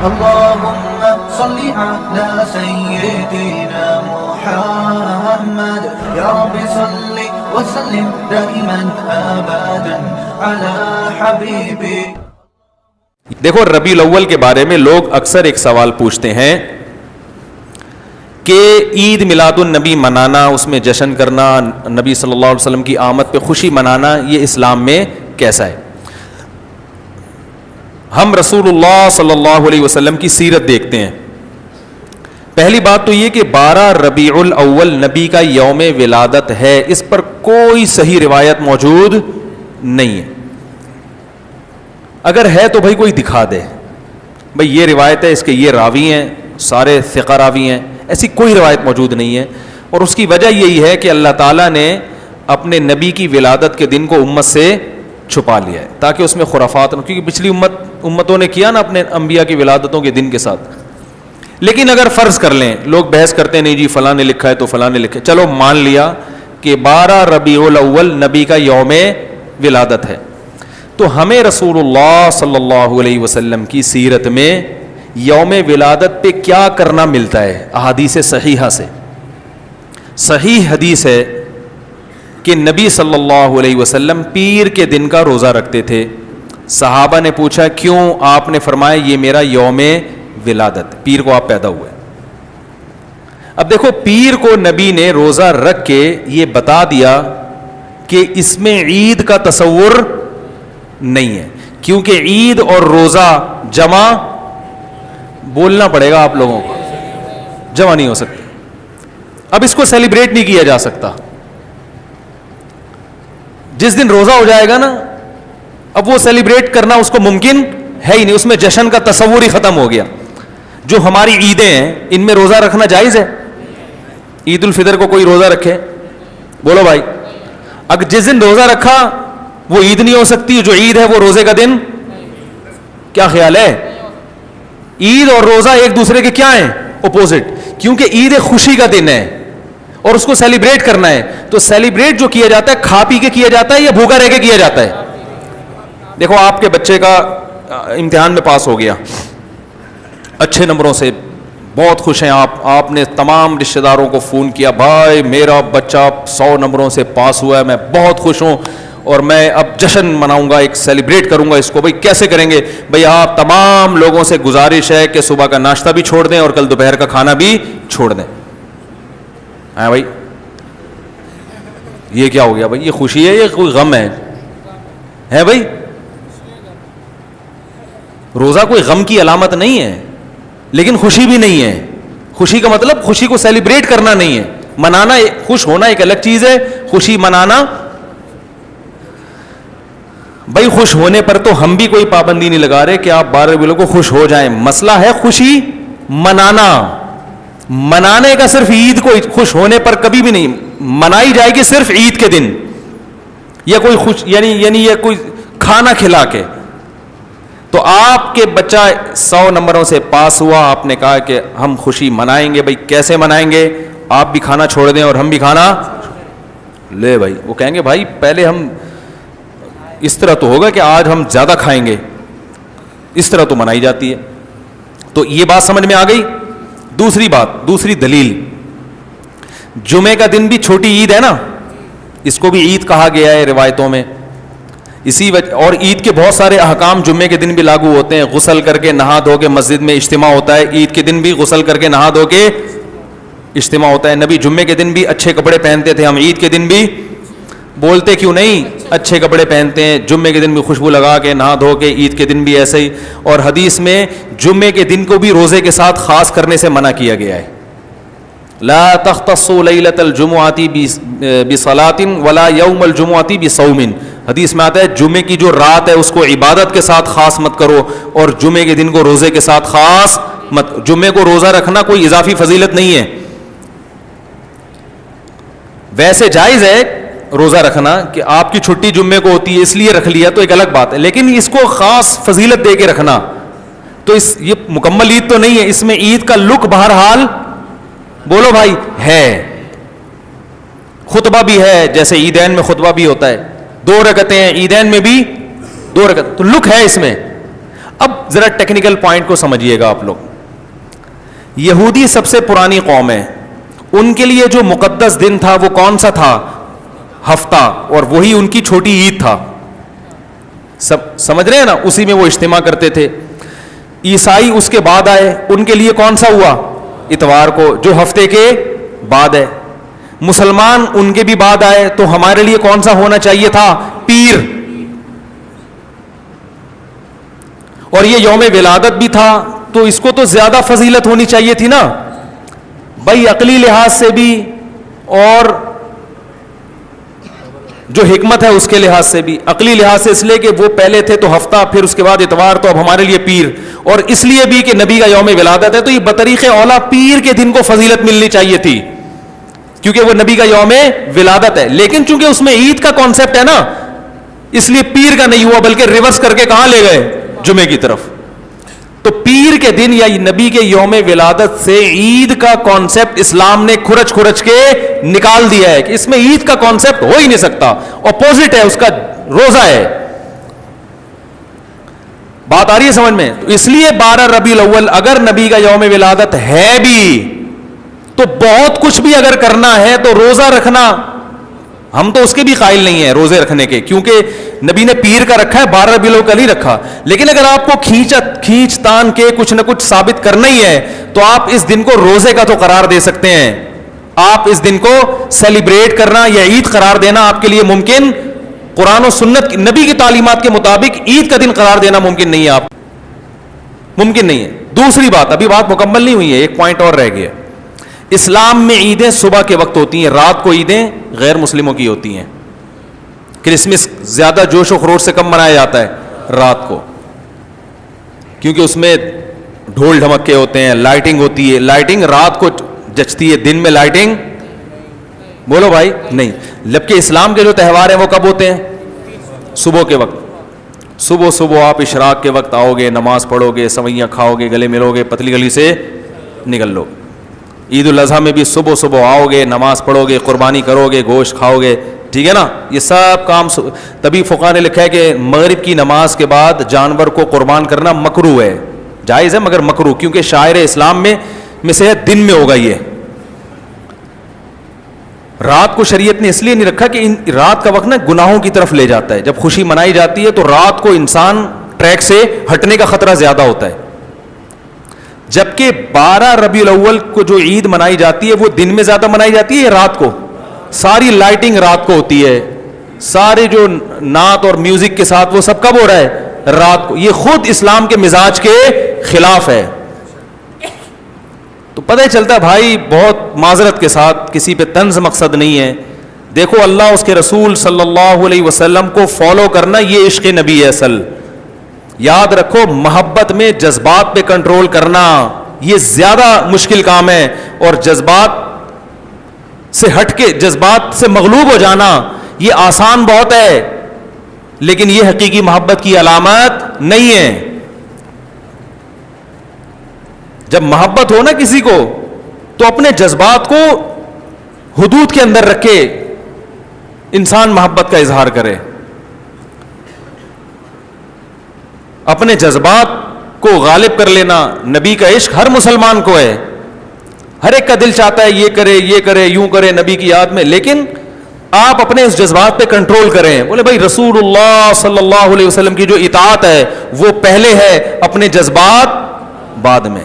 اللهم صل على سيدنا محمد يا رب صل وسلم دائما ابدا على حبيبي. دیکھو ربیع الاول کے بارے میں لوگ اکثر ایک سوال پوچھتے ہیں کہ عید میلاد النبی منانا، اس میں جشن کرنا، نبی صلی اللہ علیہ وسلم کی آمد پہ خوشی منانا، یہ اسلام میں کیسا ہے؟ ہم رسول اللہ صلی اللہ علیہ وسلم کی سیرت دیکھتے ہیں. پہلی بات تو یہ کہ 12 ربیع الاول نبی کا یوم ولادت ہے، اس پر کوئی صحیح روایت موجود نہیں ہے. اگر ہے تو بھائی کوئی دکھا دے، بھائی یہ روایت ہے، اس کے یہ راوی ہیں، سارے ثقہ راوی ہیں، ایسی کوئی روایت موجود نہیں ہے. اور اس کی وجہ یہی ہے کہ اللہ تعالیٰ نے اپنے نبی کی ولادت کے دن کو امت سے چھپا لیا ہے تاکہ اس میں خرافات نہ، کیونکہ پچھلی امتوں نے کیا نا اپنے انبیاء کی ولادتوں کے دن کے ساتھ. لیکن اگر فرض کر لیں، لوگ بحث کرتے نہیں جی فلاں نے لکھا ہے تو فلاں نے لکھا ہے، چلو مان لیا کہ 12 ربیع الاول نبی کا یوم ولادت ہے، تو ہمیں رسول اللہ صلی اللہ علیہ وسلم کی سیرت میں یوم ولادت پہ کیا کرنا ملتا ہے؟ احادیث صحیحہ سے صحیح حدیث ہے کہ نبی صلی اللہ علیہ وسلم پیر کے دن کا روزہ رکھتے تھے. صحابہ نے پوچھا کیوں؟ آپ نے فرمایا یہ میرا یوم ولادت، پیر کو آپ پیدا ہوئے. اب دیکھو پیر کو نبی نے روزہ رکھ کے یہ بتا دیا کہ اس میں عید کا تصور نہیں ہے، کیونکہ عید اور روزہ جمع، بولنا پڑے گا آپ لوگوں کو، جمع نہیں ہو سکتے. اب اس کو سیلیبریٹ نہیں کیا جا سکتا. جس دن روزہ ہو جائے گا نا، اب وہ سیلیبریٹ کرنا اس کو ممکن ہے ہی نہیں، اس میں جشن کا تصور ہی ختم ہو گیا. جو ہماری عیدیں ہیں ان میں روزہ رکھنا جائز ہے؟ عید الفطر کو کوئی روزہ رکھے؟ بولو بھائی. اگر جس دن روزہ رکھا وہ عید نہیں ہو سکتی، جو عید ہے وہ روزے کا دن. کیا خیال ہے؟ عید اور روزہ ایک دوسرے کے کیا ہیں؟ اپوزٹ. کیونکہ عید ایک خوشی کا دن ہے اور اس کو سیلیبریٹ کرنا ہے. تو سیلیبریٹ جو کیا جاتا ہے کھا پی کے کیا جاتا ہے یا بھوکا رہ کے کیا جاتا ہے؟ دیکھو آپ کے بچے کا امتحان میں پاس ہو گیا اچھے نمبروں سے، بہت خوش ہیں آپ نے تمام رشتہ داروں کو فون کیا، بھائی میرا بچہ 100 نمبروں سے پاس ہوا ہے، میں بہت خوش ہوں اور میں اب جشن مناؤں گا، ایک سیلیبریٹ کروں گا اس کو. بھائی کیسے کریں گے؟ بھائی آپ تمام لوگوں سے گزارش ہے کہ صبح کا ناشتہ بھی چھوڑ دیں اور کل دوپہر کا کھانا بھی چھوڑ دیں. ہاں بھائی یہ کیا ہو گیا؟ بھائی یہ خوشی ہے یا کوئی غم ہے بھائی؟ روزہ کوئی غم کی علامت نہیں ہے لیکن خوشی بھی نہیں ہے. خوشی کا مطلب خوشی کو سیلیبریٹ کرنا نہیں ہے، منانا. خوش ہونا ایک الگ چیز ہے، خوشی منانا. بھائی خوش ہونے پر تو ہم بھی کوئی پابندی نہیں لگا رہے کہ آپ 12 ربیع الاول کو خوش ہو جائیں. مسئلہ ہے خوشی منانا. منانے کا صرف عید کو خوش ہونے پر کبھی بھی نہیں منائی جائے گی، صرف عید کے دن یا کوئی خوش یعنی یہ کوئی کھانا کھلا کے. تو آپ کے بچہ 100 نمبروں سے پاس ہوا، آپ نے کہا کہ ہم خوشی منائیں گے. بھائی کیسے منائیں گے؟ آپ بھی کھانا چھوڑ دیں اور ہم بھی کھانا لے. بھائی وہ کہیں گے بھائی پہلے ہم اس طرح تو ہوگا کہ آج ہم زیادہ کھائیں گے، اس طرح تو منائی جاتی ہے. تو یہ بات سمجھ میں آ گئی. دوسری بات، دوسری دلیل، جمعے کا دن بھی چھوٹی عید ہے نا، اس کو بھی عید کہا گیا ہے روایتوں میں. اسی وجہ اور عید کے بہت سارے احکام جمعے کے دن بھی لاگو ہوتے ہیں. غسل کر کے نہا دھو کے مسجد میں اجتماع ہوتا ہے، عید کے دن بھی غسل کر کے نہا دھو کے اجتماع ہوتا ہے. نبی جمعے کے دن بھی اچھے کپڑے پہنتے تھے، ہم عید کے دن بھی بولتے کیوں نہیں اچھے کپڑے پہنتے ہیں. جمعے کے دن بھی خوشبو لگا کے نہا دھو کے، عید کے دن بھی ایسے ہی. اور حدیث میں جمعے کے دن کو بھی روزے کے ساتھ خاص کرنے سے منع کیا گیا ہے. لا تختصوا لیلۃ الجمعۃ بصلاۃ ولا یوم الجمعۃ بصوم. حدیث میں آتا ہے جمعے کی جو رات ہے اس کو عبادت کے ساتھ خاص مت کرو اور جمعے کے دن کو روزے کے ساتھ خاص مت. جمعے کو روزہ رکھنا کوئی اضافی فضیلت نہیں ہے. ویسے جائز ہے روزہ رکھنا کہ آپ کی چھٹی جمعے کو ہوتی ہے اس لیے رکھ لیا تو ایک الگ بات ہے، لیکن اس کو خاص فضیلت دے کے رکھنا تو یہ مکمل عید تو نہیں ہے. اس میں عید کا لک بہرحال بولو بھائی ہے. خطبہ بھی ہے، جیسے عیدین میں خطبہ بھی ہوتا ہے، 2 رکعتیں ہیں عیدین میں بھی 2 رکعت، تو لک ہے اس میں. اب ذرا ٹیکنیکل پوائنٹ کو سمجھیے گا آپ لوگ. یہودی سب سے پرانی قوم ہے, ان کے لیے جو مقدس دن تھا وہ کون سا تھا؟ ہفتہ, اور وہی ان کی چھوٹی عید تھا. سب سمجھ رہے ہیں نا, اسی میں وہ اجتماع کرتے تھے. عیسائی اس کے بعد آئے, ان کے لیے کون سا ہوا؟ اتوار کو, جو ہفتے کے بعد ہے. مسلمان ان کے بھی بعد آئے, تو ہمارے لیے کون سا ہونا چاہیے تھا؟ پیر. اور یہ یوم ولادت بھی تھا, تو اس کو تو زیادہ فضیلت ہونی چاہیے تھی نا بھائی, عقلی لحاظ سے بھی اور جو حکمت ہے اس کے لحاظ سے بھی. عقلی لحاظ سے اس لیے کہ وہ پہلے تھے تو ہفتہ, پھر اس کے بعد اتوار, تو اب ہمارے لیے پیر. اور اس لیے بھی کہ نبی کا یوم ولادت ہے, تو یہ بطریق اولا پیر کے دن کو فضیلت ملنی چاہیے تھی, کیونکہ وہ نبی کا یوم ولادت ہے. لیکن چونکہ اس میں عید کا کانسیپٹ ہے نا, اس لیے پیر کا نہیں ہوا, بلکہ ریورس کر کے کہاں لے گئے؟ جمعے کی طرف. تو پیر کے دن یا نبی کے یوم ولادت سے عید کا کانسیپٹ اسلام نے کھرچ کھرچ کے نکال دیا ہے کہ اس میں عید کا کانسیپٹ ہو ہی نہیں سکتا, اپوزٹ ہے اس کا, روزہ ہے. بات آ رہی ہے سمجھ میں؟ تو اس لیے 12 ربیع الاول اگر نبی کا یوم ولادت ہے بھی, تو بہت کچھ بھی اگر کرنا ہے تو روزہ رکھنا, ہم تو اس کے بھی قائل نہیں ہیں روزے رکھنے کے, کیونکہ نبی نے پیر کا رکھا ہے, 12 ربیع الاول کا نہیں رکھا. لیکن اگر آپ کو کھینچ تان کے کچھ نہ کچھ ثابت کرنا ہی ہے, تو آپ اس دن کو روزے کا تو قرار دے سکتے ہیں. آپ اس دن کو سیلیبریٹ کرنا یا عید قرار دینا آپ کے لیے ممکن, قرآن و سنت نبی کی تعلیمات کے مطابق عید کا دن قرار دینا ممکن نہیں ہے, آپ ممکن نہیں ہے. دوسری بات, ابھی بات مکمل نہیں ہوئی ہے, ایک پوائنٹ اور رہ گیا. اسلام میں عیدیں صبح کے وقت ہوتی ہیں, رات کو عیدیں غیر مسلموں کی ہوتی ہیں. کرسمس زیادہ جوش و خروش سے کم منایا جاتا ہے رات کو, کیونکہ اس میں ڈھول ڈھمکے ہوتے ہیں, لائٹنگ ہوتی ہے. لائٹنگ رات کو جچتی ہے, دن میں لائٹنگ بولو بھائی نہیں. جبکہ اسلام کے جو تہوار ہیں وہ کب ہوتے ہیں؟ صبح کے وقت. صبح آپ اشراق کے وقت آؤ گے, نماز پڑھو گے, سوئیاں کھاؤ گے, گلے ملو گے, پتلی گلی سے نکل لو. عید الاضحیٰ میں بھی صبح آؤ گے, نماز پڑھو گے, قربانی کرو گے, گوشت کھاؤ گے, ٹھیک ہے نا. یہ سب کام تبھی فقہاء نے لکھا ہے کہ مغرب کی نماز کے بعد جانور کو قربان کرنا مکروہ ہے, جائز ہے مگر مکروہ, کیونکہ شاعر اسلام میں سے دن میں ہوگا. یہ رات کو شریعت نے اس لیے نہیں رکھا کہ رات کا وقت نا گناہوں کی طرف لے جاتا ہے. جب خوشی منائی جاتی ہے تو رات کو انسان ٹریک سے ہٹنے کا خطرہ زیادہ ہوتا ہے. جبکہ 12 ربیع الاول کو جو عید منائی جاتی ہے وہ دن میں زیادہ منائی جاتی ہے یا رات کو؟ ساری لائٹنگ رات کو ہوتی ہے, سارے جو نعت اور میوزک کے ساتھ وہ سب کب ہو رہا ہے؟ رات کو. یہ خود اسلام کے مزاج کے خلاف ہے. تو پتہ چلتا ہے بھائی, بہت معذرت کے ساتھ, کسی پہ طنز مقصد نہیں ہے. دیکھو اللہ اس کے رسول صلی اللہ علیہ وسلم کو فالو کرنا یہ عشق نبی ہے اصل. یاد رکھو, محبت میں جذبات پہ کنٹرول کرنا یہ زیادہ مشکل کام ہے, اور جذبات سے ہٹ کے, جذبات سے مغلوب ہو جانا یہ آسان بہت ہے, لیکن یہ حقیقی محبت کی علامت نہیں ہے. جب محبت ہو نا کسی کو, تو اپنے جذبات کو حدود کے اندر رکھے انسان محبت کا اظہار کرے. اپنے جذبات کو غالب کر لینا, نبی کا عشق ہر مسلمان کو ہے, ہر ایک کا دل چاہتا ہے یہ کرے یوں کرے نبی کی یاد میں, لیکن آپ اپنے اس جذبات پہ کنٹرول کریں. بولے بھائی رسول اللہ صلی اللہ علیہ وسلم کی جو اطاعت ہے وہ پہلے ہے, اپنے جذبات بعد میں.